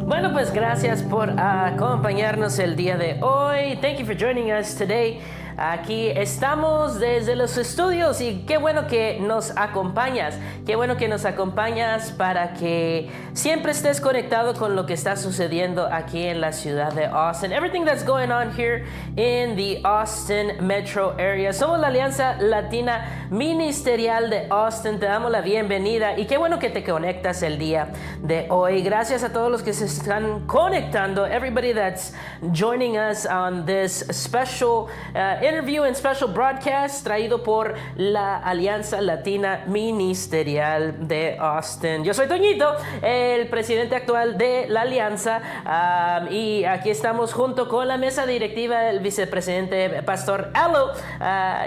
Bueno, pues gracias por acompañarnos el día de hoy. Thank you for joining us today. Aquí estamos desde los estudios y qué bueno que nos acompañas. Qué bueno que nos acompañas para que siempre estés conectado con lo que está sucediendo aquí en la ciudad de Austin. Everything that's going on here in the Austin metro area. Somos la Alianza Latina Ministerial de Austin. Te damos la bienvenida y qué bueno que te conectas el día de hoy. Gracias a todos los que se están conectando. Everybody that's joining us on this special interview and special broadcast traído por la Alianza Latina Ministerial de Austin. Yo soy Toñito, el presidente actual de la Alianza, y aquí estamos junto con la mesa directiva, el vicepresidente Pastor Alo,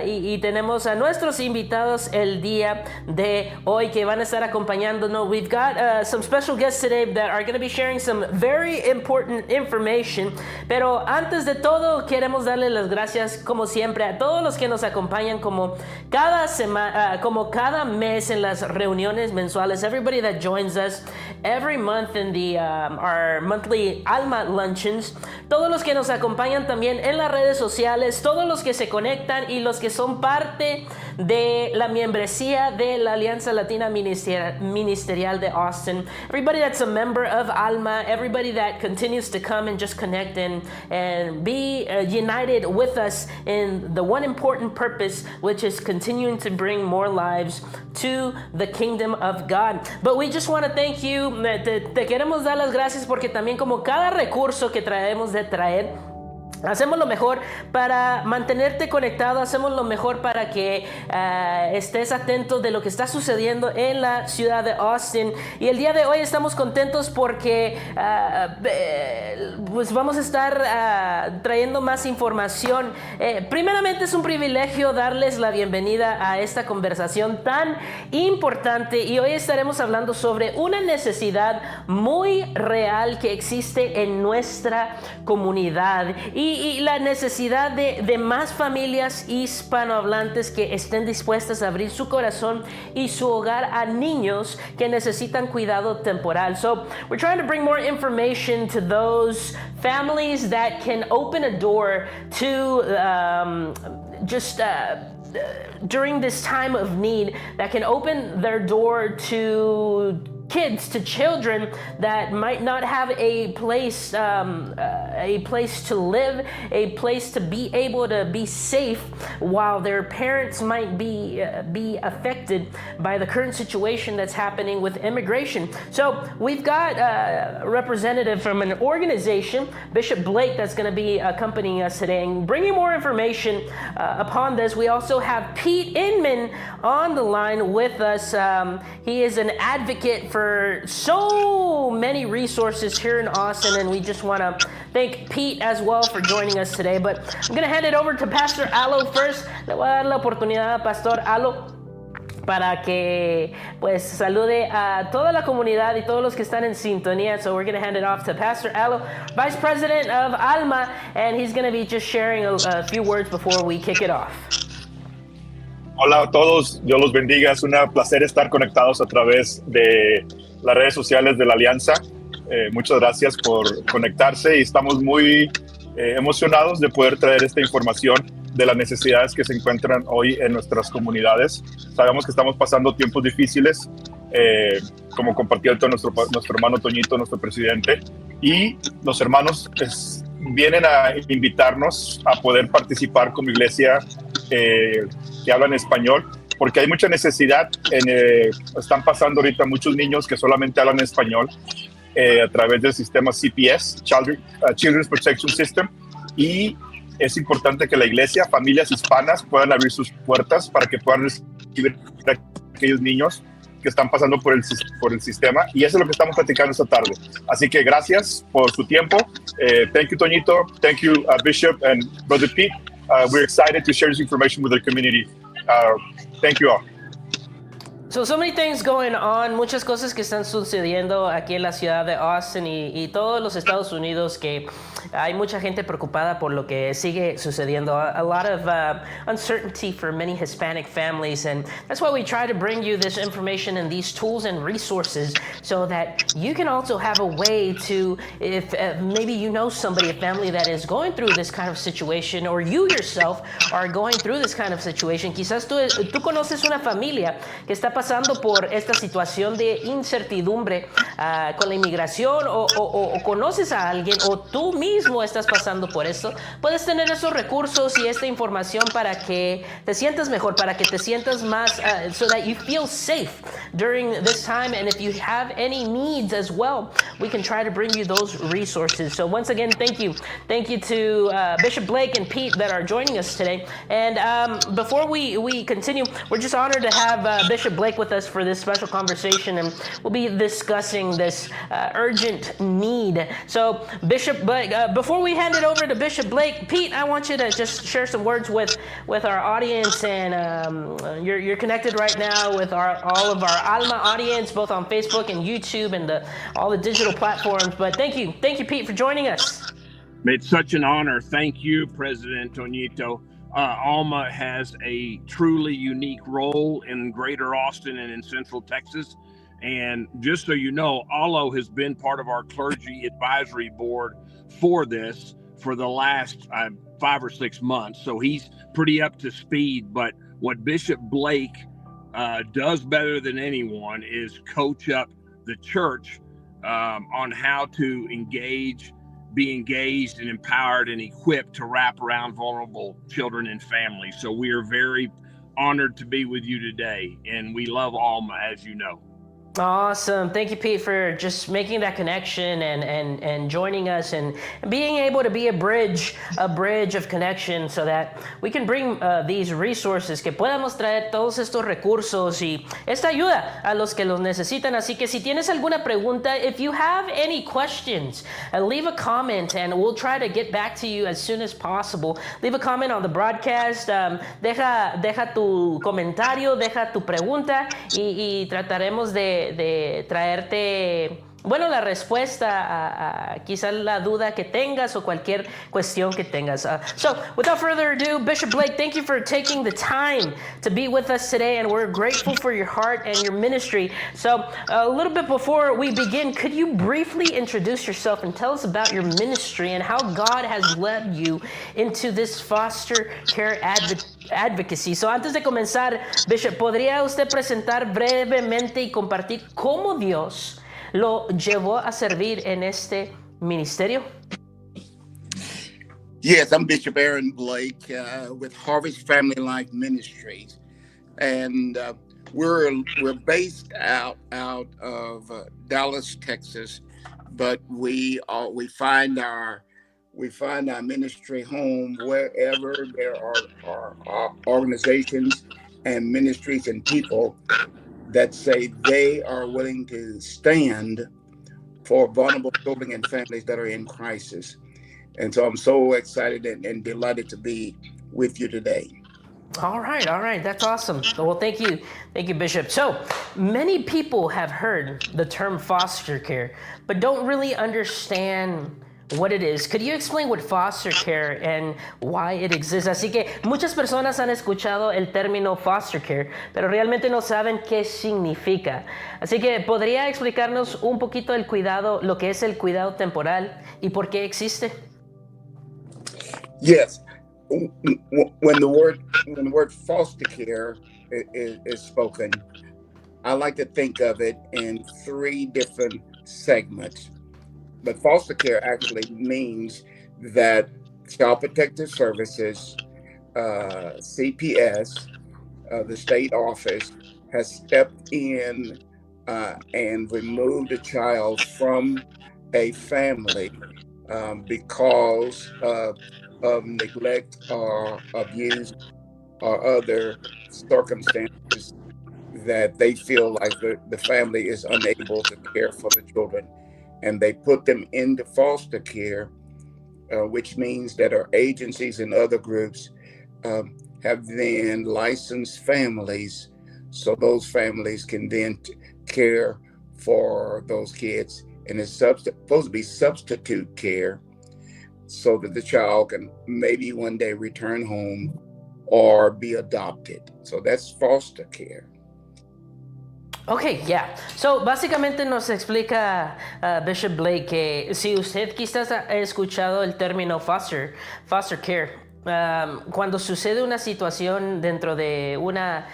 y tenemos a nuestros invitados el día de hoy que van a estar acompañándonos. We've got some special guests today that are going to be sharing some very important information, pero antes de todo queremos darle las gracias como siempre a todos los que nos acompañan como cada semana, como cada mes en las reuniones mensuales. Everybody that joins us every month in the our monthly Alma luncheons. Todos los que nos acompañan también en las redes sociales, todos los que se conectan y los que son parte de la membresía de la Alianza Latina Ministerial de Austin. Everybody that's a member of Alma, everybody that continues to come and just connect and be united with us in the one important purpose, which is continuing to bring more lives to the kingdom of God. But we just want to thank you. Te queremos dar las gracias porque también como cada recurso que traemos de traer, hacemos lo mejor para mantenerte conectado, hacemos lo mejor para que estés atento de lo que está sucediendo en la ciudad de Austin. Y el día de hoy estamos contentos porque pues vamos a estar trayendo más información. Primeramente es un privilegio darles la bienvenida a esta conversación tan importante y hoy estaremos hablando sobre una necesidad muy real que existe en nuestra comunidad y la necesidad de más familias hispanohablantes que estén dispuestas a abrir su corazón y su hogar a niños que necesitan cuidado temporal. So we're trying to bring more information to those families that can open a door to during this time of need, that can open their door to kids, to children that might not have a place to live, a place to be able to be safe while their parents might be affected by the current situation that's happening with immigration. So we've got a representative from an organization, Bishop Blake, that's going to be accompanying us today and bringing more information upon this. We also have Pete Inman on the line with us. He is an advocate for so many resources here in Austin, and we just want to thank Pete as well for joining us today. But I'm going to hand it over to Pastor Alo first. Le voy a dar la oportunidad a Pastor Alo para que pues salude a toda la comunidad y todos los que están en sintonía. So we're going to hand it off to Pastor Alo, Vice President of Alma, and he's going to be just sharing a few words before we kick it off. Hola a todos, Dios los bendiga. Es un placer estar conectados a través de las redes sociales de la Alianza. Muchas gracias por conectarse y estamos muy emocionados de poder traer esta información de las necesidades que se encuentran hoy en nuestras comunidades. Sabemos que estamos pasando tiempos difíciles, como compartió nuestro hermano Toñito, nuestro presidente, y los hermanos vienen a invitarnos a poder participar como iglesia que hablan español, porque hay mucha necesidad. Están pasando ahorita muchos niños que solamente hablan español a través del sistema CPS, Children's Protection System, y es importante que la iglesia, familias hispanas puedan abrir sus puertas para que puedan recibir a aquellos niños que están pasando por el sistema, y eso es lo que estamos platicando esta tarde. Así que gracias por su tiempo. Thank you, Toñito. Thank you, Bishop and Brother Pete. We're excited to share this information with the community. Thank you all. So many things going on, muchas cosas que están sucediendo aquí en la ciudad de Austin y todos los Estados Unidos, que hay mucha gente preocupada por lo que sigue sucediendo. A lot of uncertainty for many Hispanic families, and that's why we try to bring you this information and these tools and resources so that you can also have a way to, if maybe you know somebody, a family that is going through this kind of situation, or you yourself are going through this kind of situation. Quizás tú conoces una familia que está pasando por esta situación de incertidumbre con la inmigración, o conoces a alguien, o tú mismo estás pasando por esto. Puedes tener esos recursos y esta información para que te sientas mejor, para que te sientas más, so that you feel safe during this time. And if you have any needs as well, we can try to bring you those resources. So once again, thank you to Bishop Blake and Pete that are joining us today. And before we continue, we're just honored to have Bishop Blake with us for this special conversation, and we'll be discussing this urgent need. So Bishop Blake, before we hand it over to Bishop Blake, Pete, I want you to just share some words with our audience, and you're connected right now with all of our Alma audience, both on Facebook and YouTube and all the digital platforms. But thank you, Pete, for joining us. It's such an honor. Thank you, President Toñito. Alma has a truly unique role in Greater Austin and in Central Texas. And just so you know, Allo has been part of our clergy advisory board for this for the last 5 or 6 months. So he's pretty up to speed. But what Bishop Blake does better than anyone is coach up the church on how to be engaged and empowered and equipped to wrap around vulnerable children and families. So we are very honored to be with you today, and we love Alma, as you know. Awesome. Thank you, Pete, for just making that connection and joining us and being able to be a bridge of connection so that we can bring these resources, que podamos traer todos estos recursos y esta ayuda a los que los necesitan. Así que si tienes alguna pregunta, if you have any questions, leave a comment and we'll try to get back to you as soon as possible. Leave a comment on the broadcast. Deja tu comentario, deja tu pregunta y trataremos de traerte, bueno, la respuesta a quizás la duda que tengas o cualquier cuestión que tengas. So, without further ado, Bishop Blake, thank you for taking the time to be with us today, and we're grateful for your heart and your ministry. So, a little bit before we begin, could you briefly introduce yourself and tell us about your ministry and how God has led you into this foster care advocacy? So, antes de comenzar, Bishop, ¿podría usted presentar brevemente y compartir cómo Dios lo llevó a servir en este ministerio? Yes, I'm Bishop Aaron Blake with Harvest Family Life Ministries, and we're based out of Dallas, Texas, but we find our ministry home wherever there are organizations and ministries and people that say they are willing to stand for vulnerable children and families that are in crisis. And so I'm so excited and delighted to be with you today. All right. That's awesome. Well, thank you, Bishop. So many people have heard the term foster care, but don't really understand what it is. Could you explain what foster care and why it exists? Así que muchas personas han escuchado el término foster care, pero realmente no saben qué significa. Así que podría explicarnos un poquito el cuidado, lo que es el cuidado temporal y por qué existe. Yes, when the word foster care is spoken, I like to think of it in 3 different segments. But foster care actually means that Child Protective Services, CPS, the state office, has stepped in and removed a child from a family because of neglect or abuse or other circumstances that they feel like the family is unable to care for the children. And they put them into foster care, which means that our agencies and other groups have then licensed families so those families can then care for those kids, and it's supposed to be substitute care so that the child can maybe one day return home or be adopted. So that's foster care. Ok, ya. So, básicamente nos explica Bishop Blake que si usted quizás ha escuchado el término foster care, cuando sucede una situación dentro de una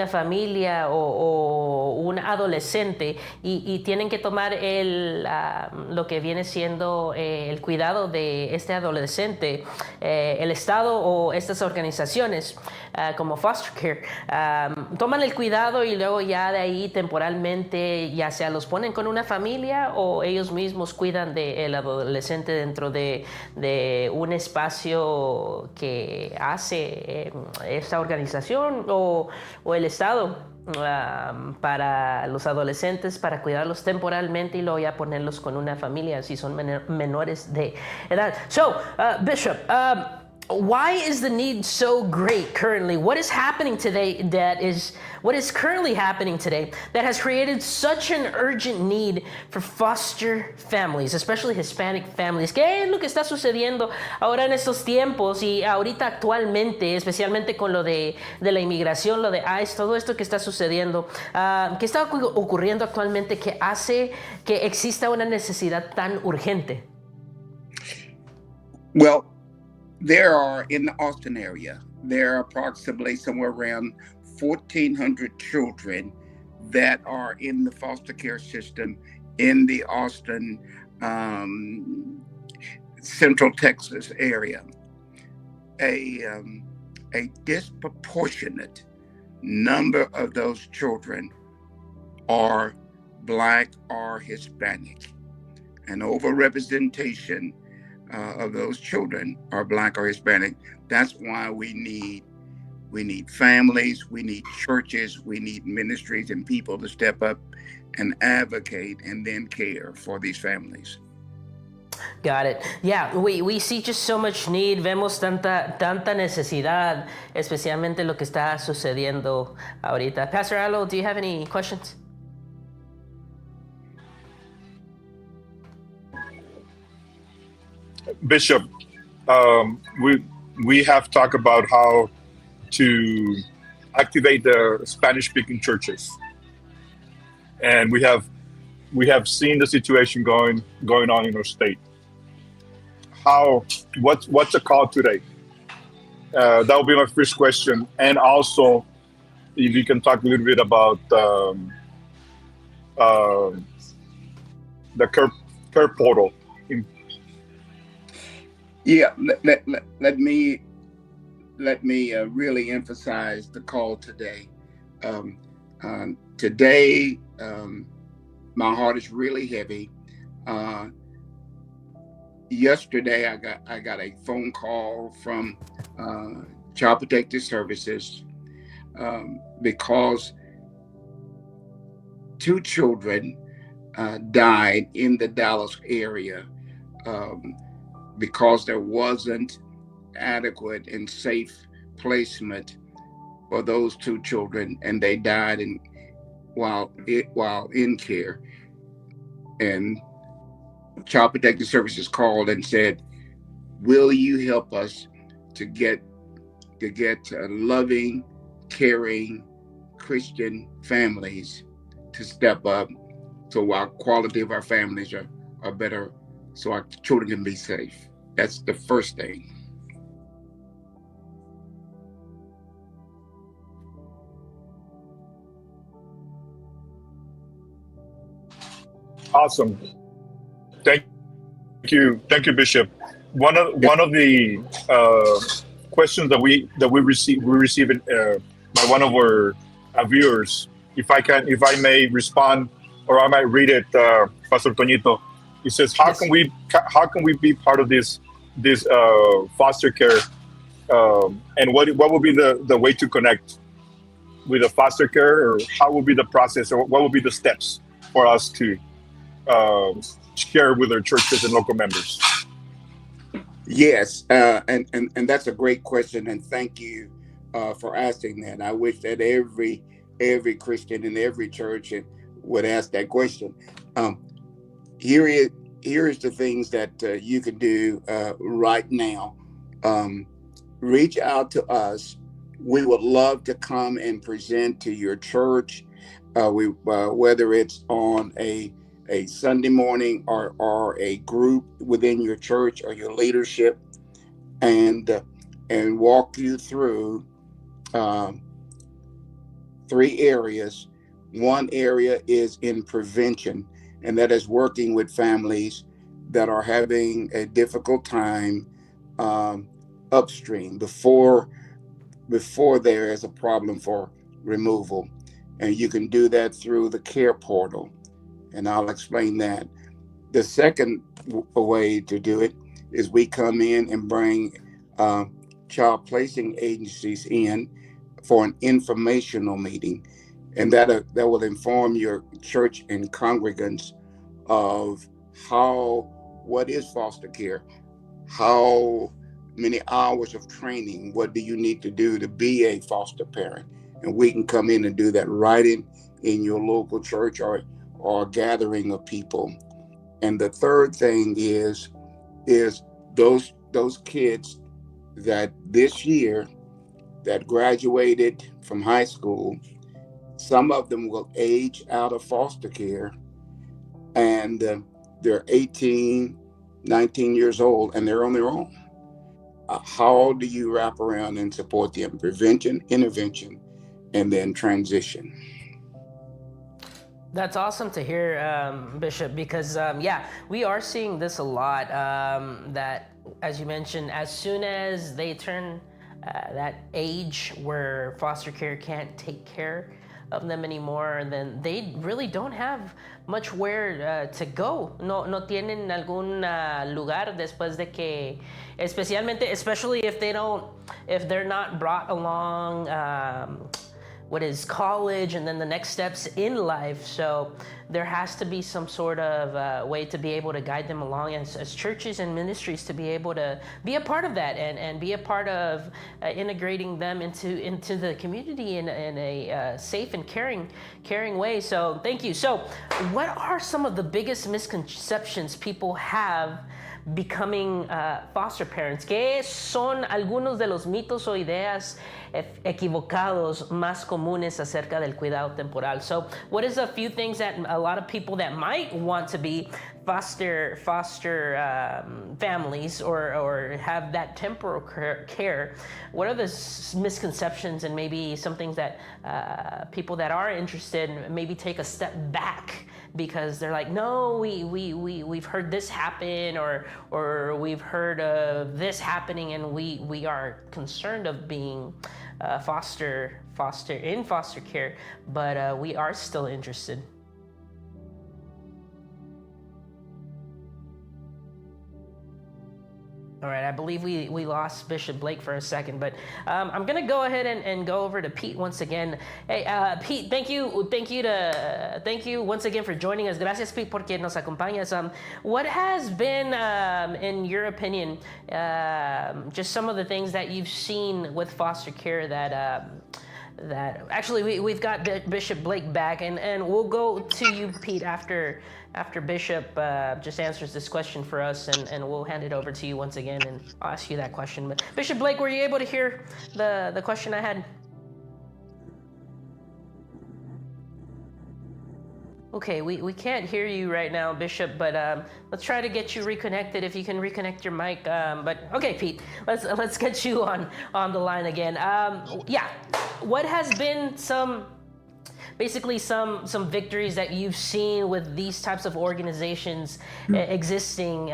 familia o un adolescente y tienen que tomar lo que viene siendo el cuidado de este adolescente, el Estado o estas organizaciones como foster care toman el cuidado y luego ya de ahí temporalmente ya sea los ponen con una familia o ellos mismos cuidan del adolescente dentro de un espacio que hace esta organización o el Estado para los adolescentes, para cuidarlos temporalmente y luego ya ponerlos con una familia si son menores de edad. So, Bishop, why is the need so great currently? What is happening today what is currently happening today that has created such an urgent need for foster families, especially Hispanic families? ¿Qué es lo que está sucediendo ahora en estos tiempos y ahorita actualmente, especialmente con lo de la inmigración, lo de ICE, todo esto que está sucediendo? ¿Qué está ocurriendo actualmente que hace que exista una necesidad tan urgente? Well, there are, in the Austin area, there are approximately somewhere around 1,400 children that are in the foster care system in the Austin, Central Texas area. A disproportionate number of those children are Black or Hispanic. An overrepresentation of those children are Black or Hispanic. That's why we need families, we need churches, we need ministries and people to step up and advocate and then care for these families. Got it. Yeah, we see just so much need. Vemos tanta necesidad, especialmente lo que está sucediendo ahorita. Pastor Alo, do you have any questions? Bishop, we have talked about how to activate the Spanish-speaking churches, and we have seen the situation going on in our state. What's the call today? That will be my first question, and also if you can talk a little bit about the care portal. Yeah, let me really emphasize the call today. Today, my heart is really heavy. Yesterday, I got a phone call from Child Protective Services because 2 children died in the Dallas area because there wasn't adequate and safe placement for those 2 children, and they died while in care. And Child Protective Services called and said, "Will you help us to get loving, caring Christian families to step up, so our quality of our families are better, so our children can be safe?" That's the first thing. Awesome. Thank you, Bishop. One of the questions that we received by one of our viewers. If I may respond, or I might read it, Pastor Toñito. He says, "How can we be part of this foster care, and what will be the way to connect with the foster care, or how will be the process, or what will be the steps for us to share with our churches and local members?" Yes, and that's a great question, and thank you for asking that. I wish that every every Christian in every church and would ask that question. Here is the things that you can do right now. Reach out to us. We would love to come and present to your church. Whether it's on a Sunday morning or a group within your church or your leadership, and walk you through three areas. One area is in prevention, and that is working with families that are having a difficult time upstream before there is a problem for removal. And you can do that through the care portal, and I'll explain that. The second way to do it is we come in and bring child placing agencies in for an informational meeting, and that will inform your church and congregants of what is foster care, how many hours of training, what do you need to do to be a foster parent, and we can come in and do that right in your local church or gathering of people. And the third thing is those kids that this year that graduated from high school, some of them will age out of foster care, and they're 18, 19 years old, and they're on their own. How do you wrap around and support them? Prevention, intervention, and then transition. That's awesome to hear, Bishop, because we are seeing this a lot, that, as you mentioned, as soon as they turn that age where foster care can't take care of them anymore, then they really don't have much where to go. No tienen algún lugar después de que, especially if they're not brought along what is college and then the next steps in life. So there has to be some sort of way to be able to guide them along as churches and ministries, to be able to be a part of that and be a part of integrating them into the community in a safe and caring way. So thank you. So what are some of the biggest misconceptions people have becoming foster parents? ¿Qué son algunos de los mitos o ideas equivocados más comunes acerca del cuidado temporal? So what is a few things that a lot of people that might want to be foster families or have that temporal care, what are the misconceptions and maybe some things that people that are interested maybe take a step back because they're like, no, we've heard this happen or we've heard of this happening, and we are concerned of being foster care, but we are still interested. All right, I believe we lost Bishop Blake for a second, but I'm gonna go ahead and go over to Pete once again. Hey, Pete, thank you once again for joining us. Gracias, Pete, porque nos acompañas. What has been, in your opinion, just some of the things that you've seen with foster care that actually we've got Bishop Blake back, and we'll go to you, Pete, after Bishop just answers this question for us, and we'll hand it over to you once again, and I'll ask you that question. But Bishop Blake, were you able to hear the question I had? Okay, we can't hear you right now, Bishop, but let's try to get you reconnected if you can reconnect your mic. But okay, Pete, let's get you on the line again. What has been some victories that you've seen with these types of organizations existing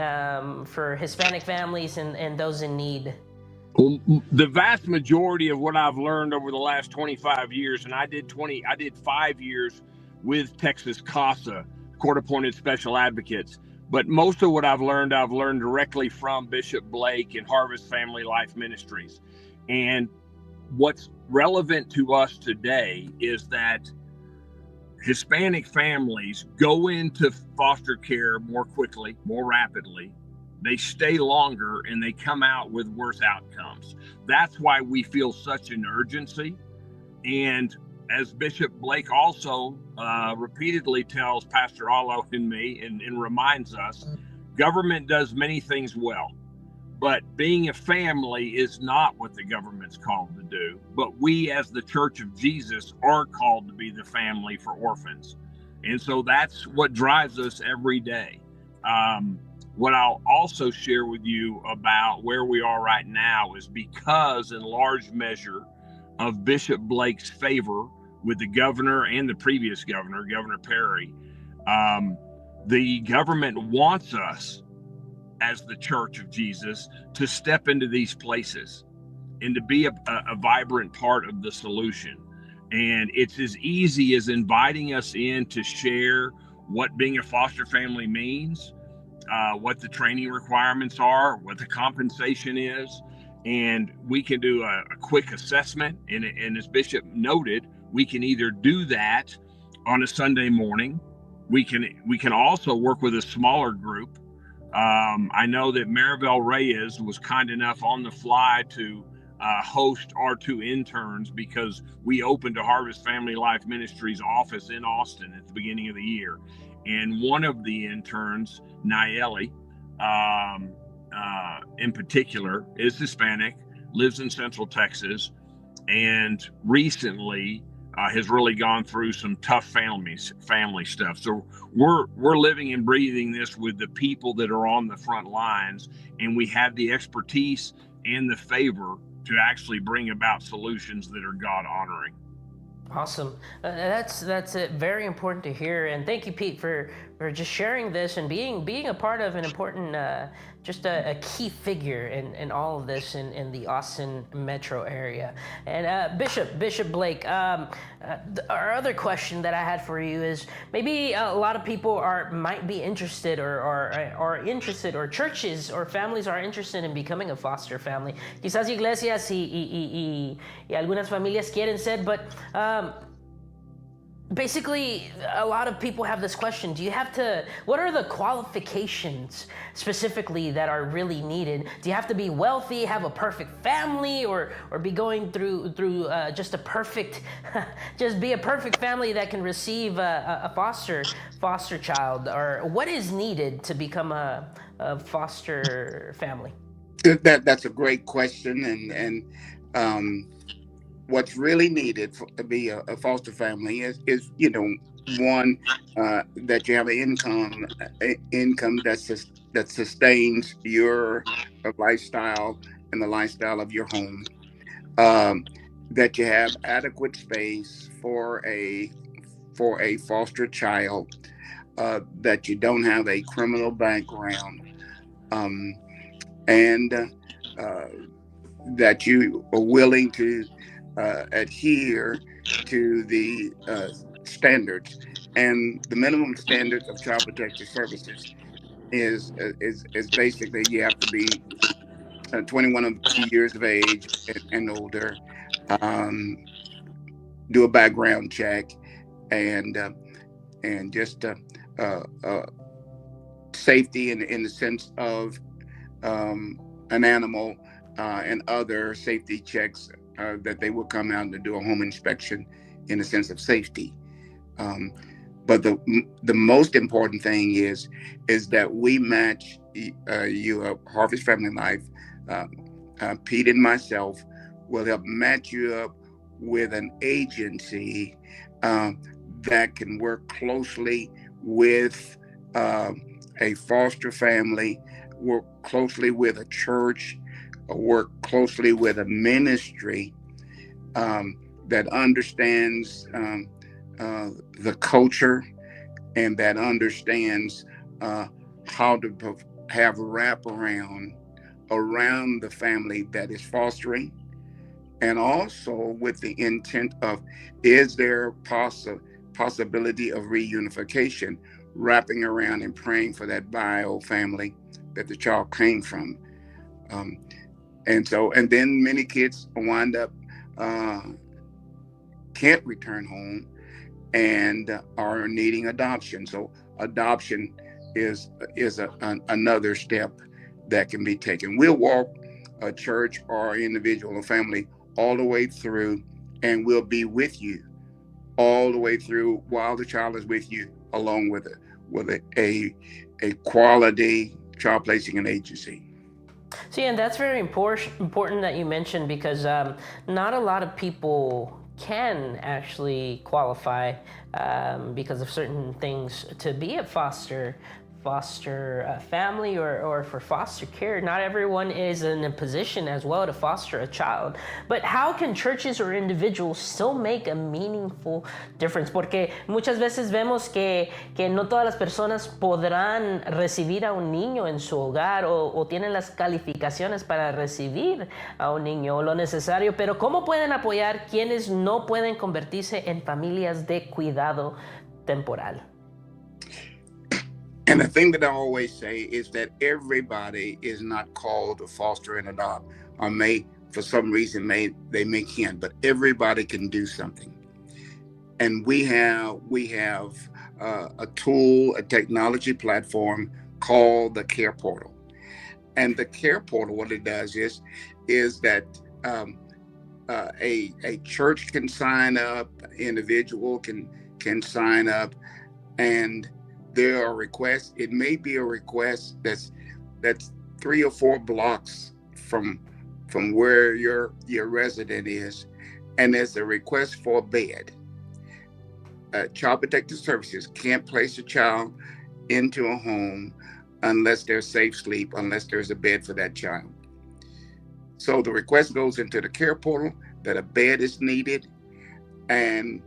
for Hispanic families and those in need? Well, the vast majority of what I've learned over the last 25 years, and I did 5 years with Texas CASA, Court-Appointed Special Advocates. But most of what I've learned directly from Bishop Blake and Harvest Family Life Ministries. And what's relevant to us today is that Hispanic families go into foster care more quickly, more rapidly. They stay longer and they come out with worse outcomes. That's why we feel such an urgency. And as Bishop Blake also repeatedly tells Pastor Allo and me and reminds us, government does many things well, but being a family is not what the government's called to do. But we, as the Church of Jesus, are called to be the family for orphans. And so that's what drives us every day. What I'll also share with you about where we are right now is because, in large measure, of Bishop Blake's favor with the governor and the previous governor, Governor Perry, the government wants us as the Church of Jesus to step into these places and to be a vibrant part of the solution. And it's as easy as inviting us in to share what being a foster family means, what the training requirements are, what the compensation is, and we can do a quick assessment. And as Bishop noted, we can either do that on a Sunday morning. We can also work with a smaller group. I know that Maribel Reyes was kind enough on the fly to host our 2 interns because we opened a Harvest Family Life Ministries office in Austin at the beginning of the year. And one of the interns, Nayeli, in particular, is Hispanic, lives in Central Texas, and recently has really gone through some tough family stuff. So we're living and breathing this with the people that are on the front lines, and we have the expertise and the favor to actually bring about solutions that are God honoring. Awesome. That's very important to hear, and thank you, Pete, for just sharing this and being a part of an important, just a key figure in all of this in the Austin metro area. And Bishop Blake, our other question that I had for you is, maybe a lot of people might be interested or interested, or churches or families are interested in becoming a foster family. Quizás iglesias y algunas familias quieren ser, but basically, a lot of people have this question. What are the qualifications specifically that are really needed? Do you have to be wealthy, have a perfect family, or be going through just be a perfect family that can receive a foster child? Or what is needed to become a foster family? That's a great question, and what's really needed to be a foster family is one, that you have an income that sustains your lifestyle and the lifestyle of your home, that you have adequate space for a foster child, that you don't have a criminal background, and that you are willing to adhere to the standards. And the minimum standards of Child Protective Services is basically you have to be 21 years of age and older, do a background check, and just safety in the sense of an animal, and other safety checks, that they will come out and do a home inspection in the sense of safety. But the most important thing is that we match you, Harvest Family Life, Pete and myself will help match you up with an agency that can work closely with a foster family, work closely with a church, work closely with a ministry that understands the culture, and that understands how to have wraparound around the family that is fostering, and also with the intent of, is there possibility of reunification, wrapping around and praying for that bio family that the child came from. And then many kids wind up can't return home and are needing adoption. So adoption is another step that can be taken. We'll walk a church or individual or family all the way through, and we'll be with you all the way through while the child is with you, along with a quality child placing an agency. See, and that's very important that you mentioned, because not a lot of people can actually qualify because of certain things to be a foster family or for foster care. Not everyone is in a position as well to foster a child. But how can churches or individuals still make a meaningful difference? Porque muchas veces vemos que no todas las personas podrán recibir a un niño en su hogar o tienen las calificaciones para recibir a un niño o lo necesario, pero ¿cómo pueden apoyar quienes no pueden convertirse en familias de cuidado temporal? And the thing that I always say is that everybody is not called to foster and adopt, or may, for some reason, they can't, but everybody can do something. And we have a tool, a technology platform called the Care Portal. And the Care Portal, what it does is that a church can sign up, individual can sign up, and there are requests. It may be a request that's 3 or 4 blocks from where your resident is, and there's a request for a bed. Child Protective Services can't place a child into a home unless there's safe sleep, unless there's a bed for that child. So the request goes into the Care Portal that a bed is needed, and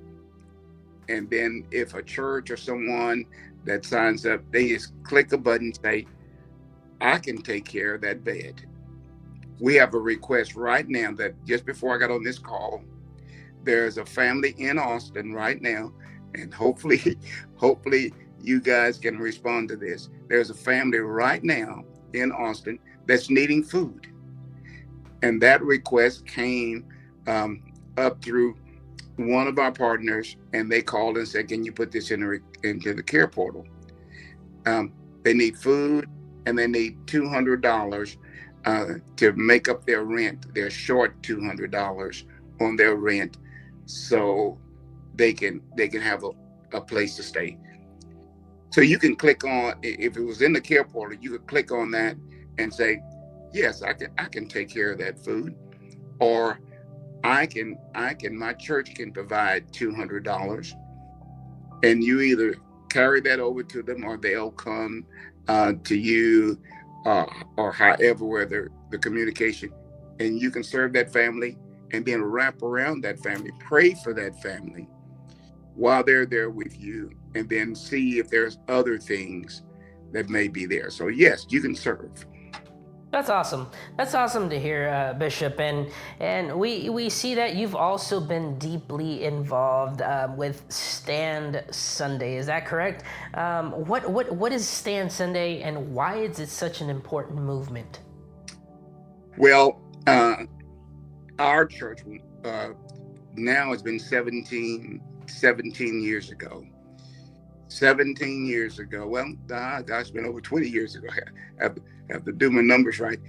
then if a church or someone that signs up, they just click a button, say, I can take care of that bed. We have a request right now that just before I got on this call, there's a family in Austin right now, and hopefully you guys can respond to this. There's a family right now in Austin that's needing food. And that request came up through one of our partners, and they called and said, can you put this into the Care Portal? They need food, and they need $200 to make up their rent. They're short $200 on their rent, so they can have a place to stay. So you can click on, if it was in the Care Portal, you could click on that and say, yes, I can take care of that food, or my church can provide $200, and you either carry that over to them or they'll come to you, or however, where the communication, and you can serve that family and then wrap around that family, pray for that family while they're there with you, and then see if there's other things that may be there. So yes, you can serve. That's awesome. That's awesome to hear, Bishop. And we see that you've also been deeply involved with Stand Sunday. Is that correct? What is Stand Sunday, and why is it such an important movement? Well, our church now has been 17 years ago. 17 years ago. Well, it's been over 20 years ago. I have to do my numbers right.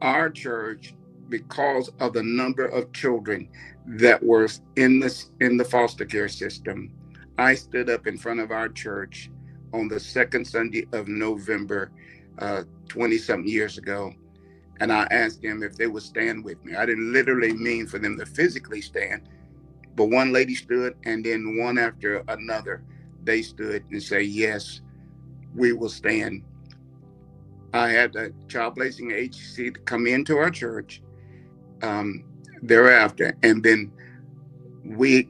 Our church, because of the number of children that were in the foster care system, I stood up in front of our church on the second Sunday of November, 20-something years ago, and I asked them if they would stand with me. I didn't literally mean for them to physically stand, but one lady stood, and then one after another, they stood and say, yes, we will stand. I had a child placing agency to come into our church thereafter, and then we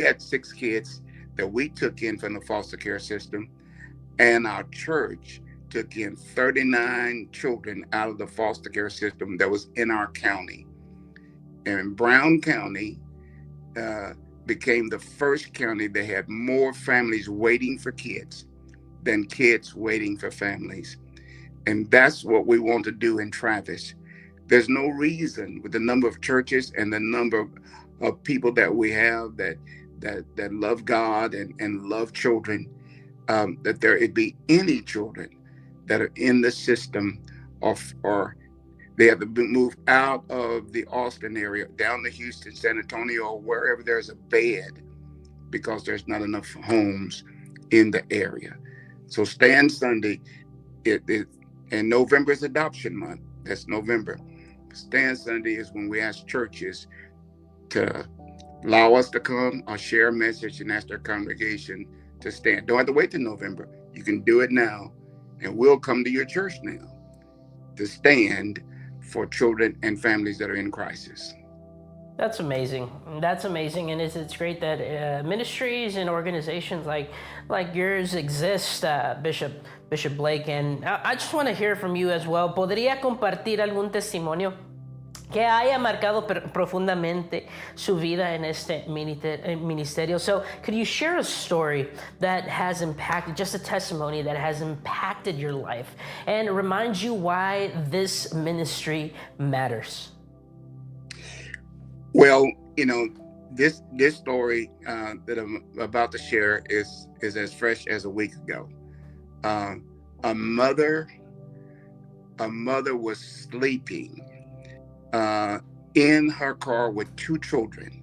had 6 kids that we took in from the foster care system, and our church took in 39 children out of the foster care system that was in our county. And Brown County became the first county that had more families waiting for kids than kids waiting for families. And that's what we want to do in Travis. There's no reason, with the number of churches and the number of people that we have that love God and love children, that there be any children that are in the system or They have to move out of the Austin area, down to Houston, San Antonio, or wherever there's a bed, because there's not enough homes in the area. So Stand Sunday, and November is Adoption Month. That's November. Stand Sunday is when we ask churches to allow us to come or share a message and ask their congregation to stand. Don't have to wait till November. You can do it now, and we'll come to your church now to stand for children and families that are in crisis. That's amazing. That's amazing, and it's great that ministries and organizations like yours exist, Bishop Blake. And I just want to hear from you as well. ¿Podría compartir algún testimonio que haya marcado profundamente su vida en este ministerio? So, could you share a story that has impacted, just a testimony that has impacted your life and reminds you why this ministry matters? Well, this story that I'm about to share is as fresh as a week ago. A mother was sleeping in her car with two children,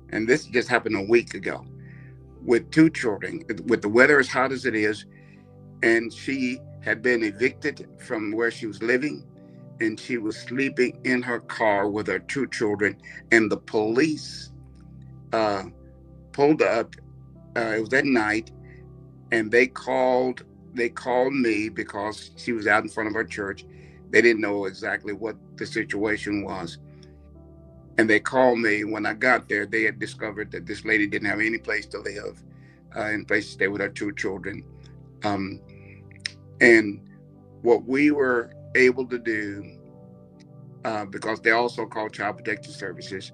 and this just happened a week ago. With two children, with the weather as hot as it is, and she had been evicted from where she was living. And she was sleeping in her car with her two children, and the police pulled up. It was at night, and they called me because she was out in front of her church. They didn't know exactly what the situation was, and they called me. When I got there, they had discovered that this lady didn't have any place to live, any place to stay with her two children, and what we were able to do, because they also call Child Protective Services,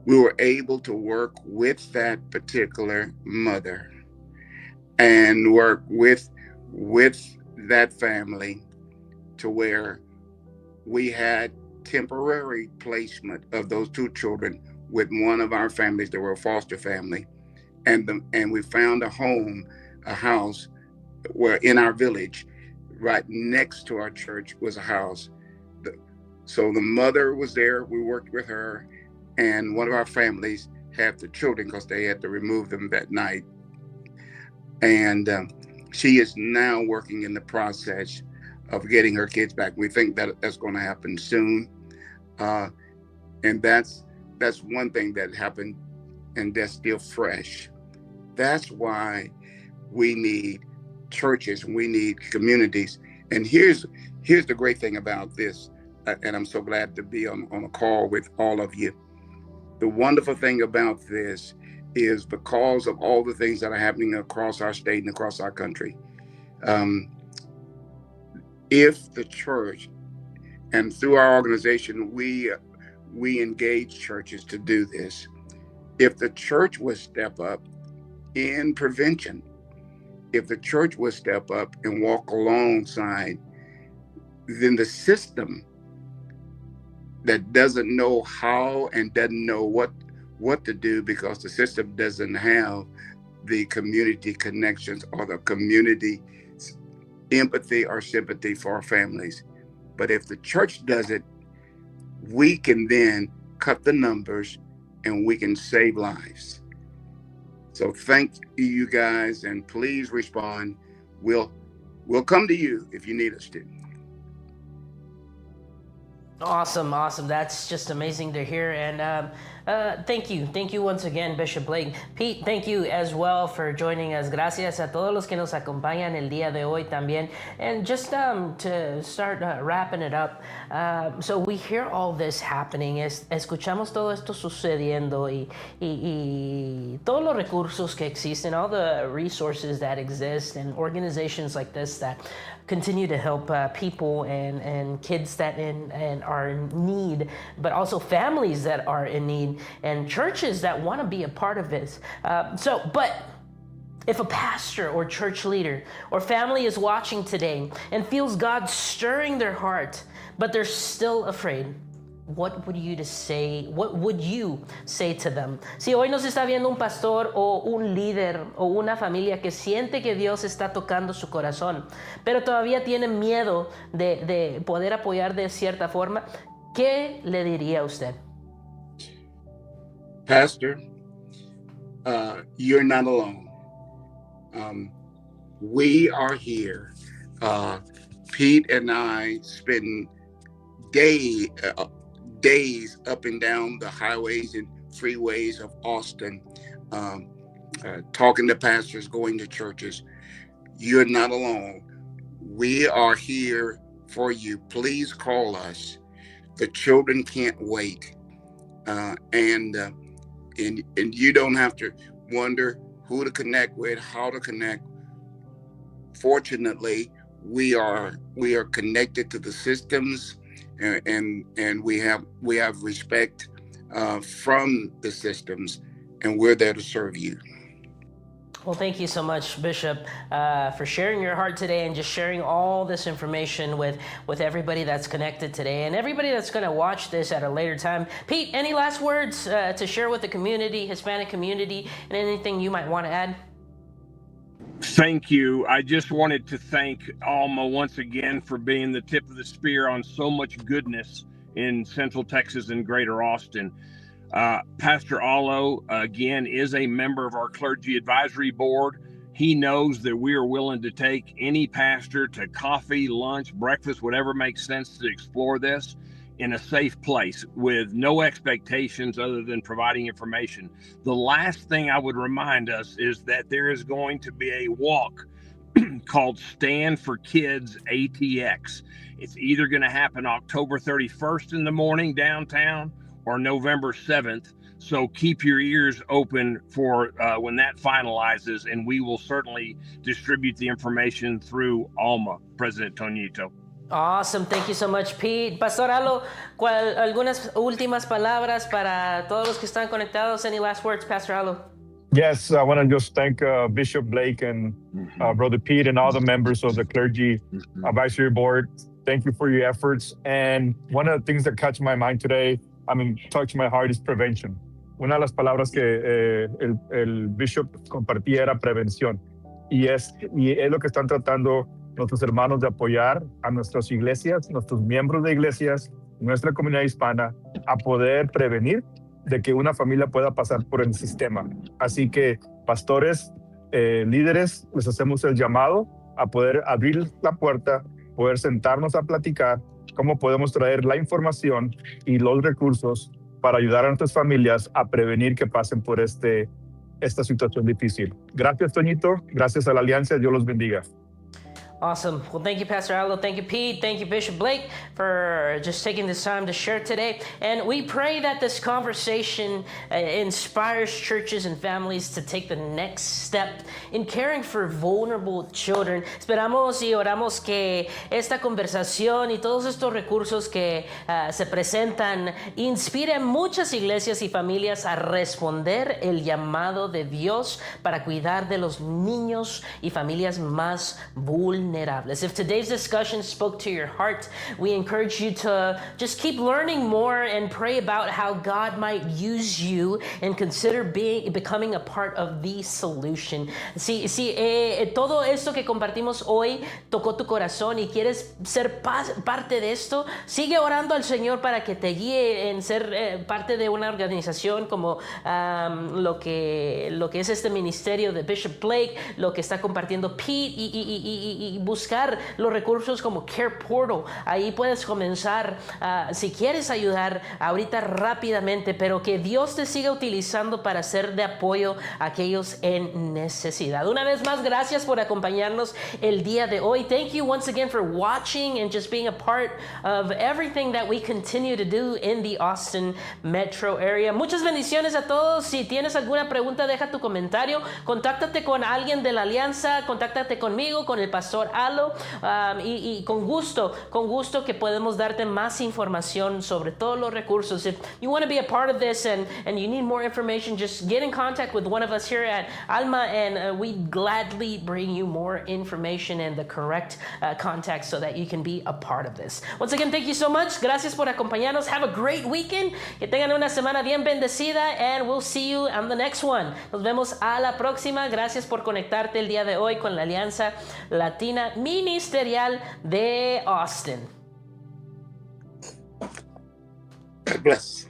we were able to work with that particular mother and work with that family to where we had temporary placement of those two children with one of our families that were a foster family, and we found a house where in our village, right next to our church, was a house. So the mother was there. We worked with her, and one of our families had the children because they had to remove them that night. And she is now working in the process of getting her kids back. We think that that's going to happen soon, and that's one thing that happened, and that's still fresh. That's why we need churches, we need communities. And here's the great thing about this, and I'm so glad to be on a call with all of you. The wonderful thing about this is because of all the things that are happening across our state and across our country. If the church, and through our organization, we engage churches to do this. If the church would step up in prevention, if the church would step up and walk alongside, then the system that doesn't know how and doesn't know what to do because the system doesn't have the community connections or the community empathy or sympathy for our families. But if the church does it, we can then cut the numbers and we can save lives. So thank you guys, and please respond. We'll come to you if you need us to. Awesome. That's just amazing to hear. And thank you once again, Bishop Blake. Pete, thank you as well for joining us. Gracias a todos los que nos acompañan el día de hoy también. And just to start wrapping it up, so we hear all this happening, escuchamos todo esto sucediendo y todos los recursos que existen, all the resources that exist, and organizations like this that continue to help people and kids that are in need, but also families that are in need, and churches that want to be a part of this. But if a pastor or church leader or family is watching today and feels God stirring their heart, but they're still afraid, what would you say to them? Si hoy nos está viendo un pastor o un líder o una familia que siente que Dios está tocando su corazón, pero todavía tiene miedo de poder apoyar de cierta forma, ¿qué le diría a usted? Pastor, you're not alone. We are here. Pete and I spend days up and down the highways and freeways of Austin, talking to pastors, going to churches. You're not alone. We are here for you. Please call us. The children can't wait. And you don't have to wonder who to connect with, how to connect. Fortunately, we are connected to the systems, and we have respect from the systems, and we're there to serve you. Well, thank you so much, Bishop, for sharing your heart today and just sharing all this information with everybody that's connected today and everybody that's going to watch this at a later time. Pete, any last words to share with the community, Hispanic community, and anything you might want to add? Thank you. I just wanted to thank Alma once again for being the tip of the spear on so much goodness in Central Texas and Greater Austin. Pastor Allo, again, is a member of our clergy advisory board. He knows that we are willing to take any pastor to coffee, lunch, breakfast, whatever makes sense to explore this in a safe place with no expectations other than providing information. The last thing I would remind us is that there is going to be a walk called Stand for Kids ATX. It's either going to happen October 31st in the morning downtown or November 7th. So keep your ears open for when that finalizes, and we will certainly distribute the information through Alma, President Toñito. Awesome. Thank you so much, Pete. Pastor Alo, algunas últimas palabras para todos los que están conectados? Any last words, Pastor Alo? Yes, I want to just thank Bishop Blake and Brother Pete and all the members of the Clergy Advisory Board. Thank you for your efforts. And one of the things that catch my mind today, touch my heart, is prevention. Una de las palabras que el Bishop compartía era prevención. Y es lo que están tratando nuestros hermanos de apoyar a nuestras iglesias, nuestros miembros de iglesias, nuestra comunidad hispana, a poder prevenir de que una familia pueda pasar por el sistema. Así que, pastores, líderes, les hacemos el llamado a poder abrir la puerta, poder sentarnos a platicar cómo podemos traer la información y los recursos para ayudar a nuestras familias a prevenir que pasen por esta situación difícil. Gracias, Toñito. Gracias a la Alianza. Dios los bendiga. Awesome. Well, thank you, Pastor Allo. Thank you, Pete. Thank you, Bishop Blake, for just taking this time to share today. And we pray that this conversation inspires churches and families to take the next step in caring for vulnerable children. Esperamos y oramos que esta conversación y todos estos recursos que se presentan inspiren muchas iglesias y familias a responder el llamado de Dios para cuidar de los niños y familias más vulnerables. If today's discussion spoke to your heart, we encourage you to just keep learning more and pray about how God might use you and consider becoming a part of the solution. Si todo esto que compartimos hoy tocó tu corazón y quieres ser parte de esto, sigue orando al Señor para que te guíe en ser parte de una organización como lo que es este ministerio de Bishop Blake, lo que está compartiendo Pete y buscar los recursos como Care Portal. Ahí puedes comenzar si quieres ayudar ahorita rápidamente, pero que Dios te siga utilizando para ser de apoyo a aquellos en necesidad. Una vez más, gracias por acompañarnos el día de hoy. Thank you once again for watching and just being a part of everything that we continue to do in the Austin metro area. Muchas bendiciones a todos. Si tienes alguna pregunta, deja tu comentario. Contáctate con alguien de la Alianza, contáctate conmigo, con el pastor Pastor Alo, y con gusto que podemos darte más información sobre todos los recursos. If you want to be a part of this and you need more information, just get in contact with one of us here at Alma, and we'd gladly bring you more information and the correct contact so that you can be a part of this. Once again, thank you so much. Gracias por acompañarnos. Have a great weekend. Que tengan una semana bien bendecida, and we'll see you on the next one. Nos vemos a la próxima. Gracias por conectarte el día de hoy con la Alianza Latina Ministerial de Austin. God bless.